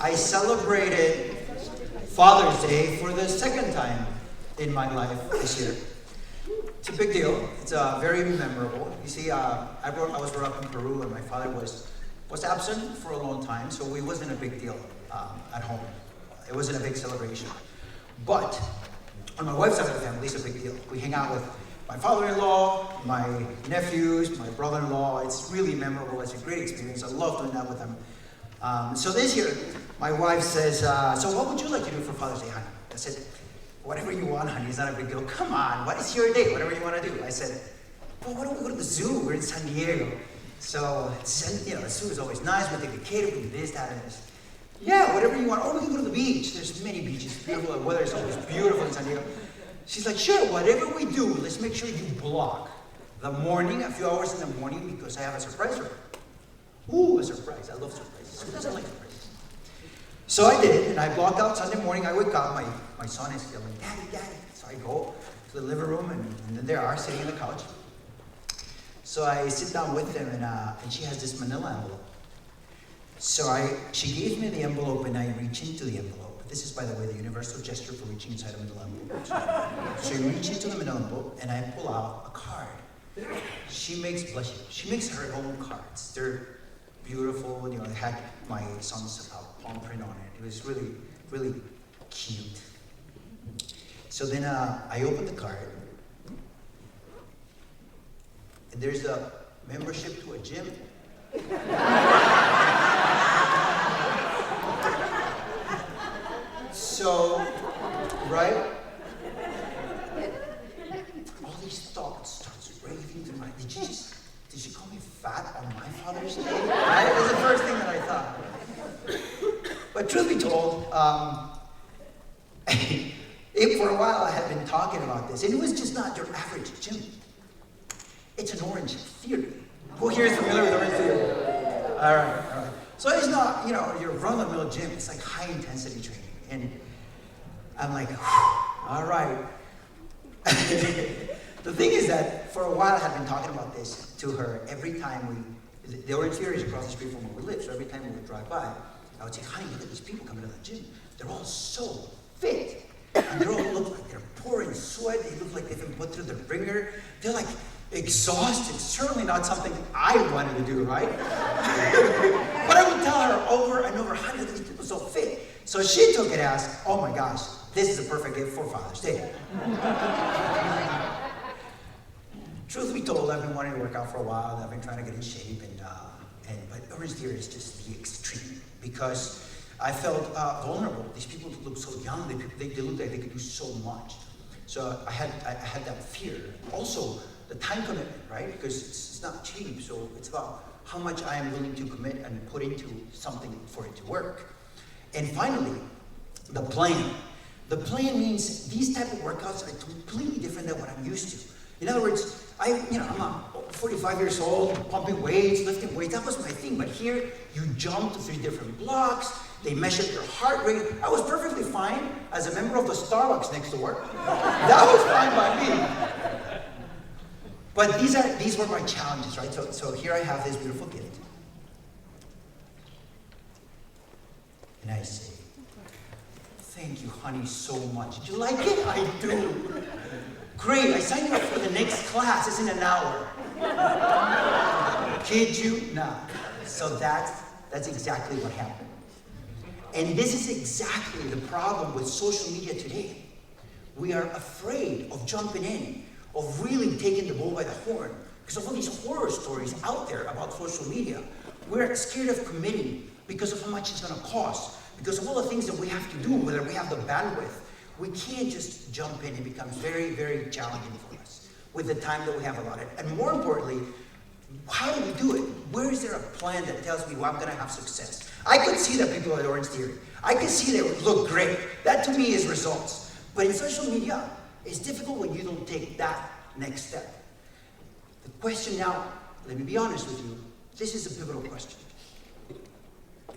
I celebrated Father's Day for the second time in my life this year. It's a big deal. It's very memorable. You see, I was brought up in Peru, and my father was absent for a long time, so it wasn't a big deal at home. It wasn't a big celebration. But on my wife's side of the family, it's a big deal. We hang out with my father-in-law, my nephews, my brother-in-law. It's really memorable. It's a great experience. I love doing that with them. So this year, my wife says, so what would you like to do for Father's Day, honey? I said, whatever you want, honey. It's not a big deal. Come on, what is your day? Whatever you want to do. I said, well, why don't we go to the zoo? We're in San Diego. So, you know, the zoo is always nice. We take the kid, we do this, that, and this. Yeah, whatever you want. Or we can go to the beach. There's many beaches. Beautiful. The weather is always beautiful in San Diego. She's like, sure, whatever we do, let's make sure you block the morning, a few hours in the morning, because I have a surprise for her. Ooh, a surprise. I love surprises. Who doesn't like surprises? So I did it, and I blocked out Sunday morning. I wake up, my son is yelling, Daddy, Daddy. So I go to the living room, and then they are sitting on the couch. So I sit down with them, and she has this manila envelope. So she gave me the envelope, and I reach into the envelope. This is, by the way, the universal gesture for reaching inside a manila envelope. So I reach into the manila envelope, and I pull out a card. She makes her own cards. They're beautiful. You know, it had my son's palm print on it. It was really, really cute. So then I opened the card, and there's a membership to a gym. So, right? All these thoughts starts racing through my mind. Did she call me fat on my Father's Day? Right? It was the first thing that I thought. But truth be told, for a while I had been talking about this, and it was just not your average gym. It's an Orange Theory. Who here is familiar with Orange Theory? All right. So it's not, you know, your run-of-the-mill gym. It's like high-intensity training. And I'm like, all right. The thing is that for a while I had been talking about this to her every time the Orange Theory is across the street from where we live, so every time we would drive by, I would say, honey, look at these people coming to the gym. They're all so fit. And they all look like they're pouring sweat. They look like they've been put through the ringer. They're like exhausted. Certainly not something I wanted to do, right? But I would tell her over and over, honey, look at these people so fit. So she took it as, oh my gosh, this is a perfect gift for Father's Day. Truth be told, I've been wanting to work out for a while. I've been trying to get in shape, but Orange Theory is just the extreme because I felt vulnerable. These people look so young. They look like they could do so much. So I had that fear. Also, the time commitment, right? Because it's not cheap. So it's about how much I am willing to commit and put into something for it to work. And finally, the plan. The plan means these type of workouts are completely different than what I'm used to. In other words, I'm 45 years old, pumping weights, lifting weights. That was my thing. But here, you jump to 3 different blocks. They measured your heart rate. I was perfectly fine as a member of the Starbucks next door. That was fine by me. But these were my challenges, right? So here I have this beautiful gift. And I say, thank you, honey, so much. Did you like it? I do. Great, I signed you up for the next class. It's in an hour. Kid you not. So that's exactly what happened. And this is exactly the problem with social media today. We are afraid of jumping in, of really taking the bull by the horn, because of all these horror stories out there about social media. We're scared of committing because of how much it's going to cost, because of all the things that we have to do, whether we have the bandwidth. We can't just jump in. It becomes very, very challenging for us with the time that we have allotted. And more importantly, how do we do it? Where is there a plan that tells me, well, I'm going to have success? I could see that people at Orange Theory. I could see they would look great. That to me is results. But in social media, it's difficult when you don't take that next step. The question now, let me be honest with you, this is a pivotal question.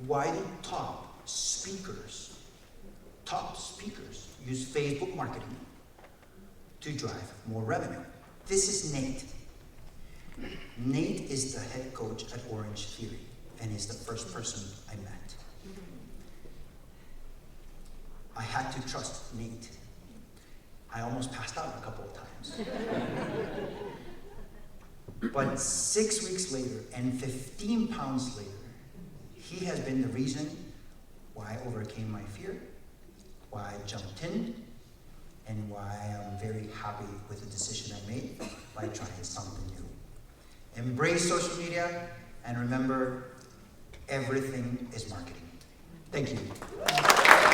Why do top speakers use Facebook marketing to drive more revenue? This is Nate. Nate is the head coach at Orange Theory and is the first person I met. had to trust Nate. I almost passed out a couple of times. But 6 weeks later and 15 pounds later, he has been the reason why I overcame my fear, why I jumped in, and why I'm very happy with the decision I made by trying something new. Embrace social media, and remember, everything is marketing. Thank you.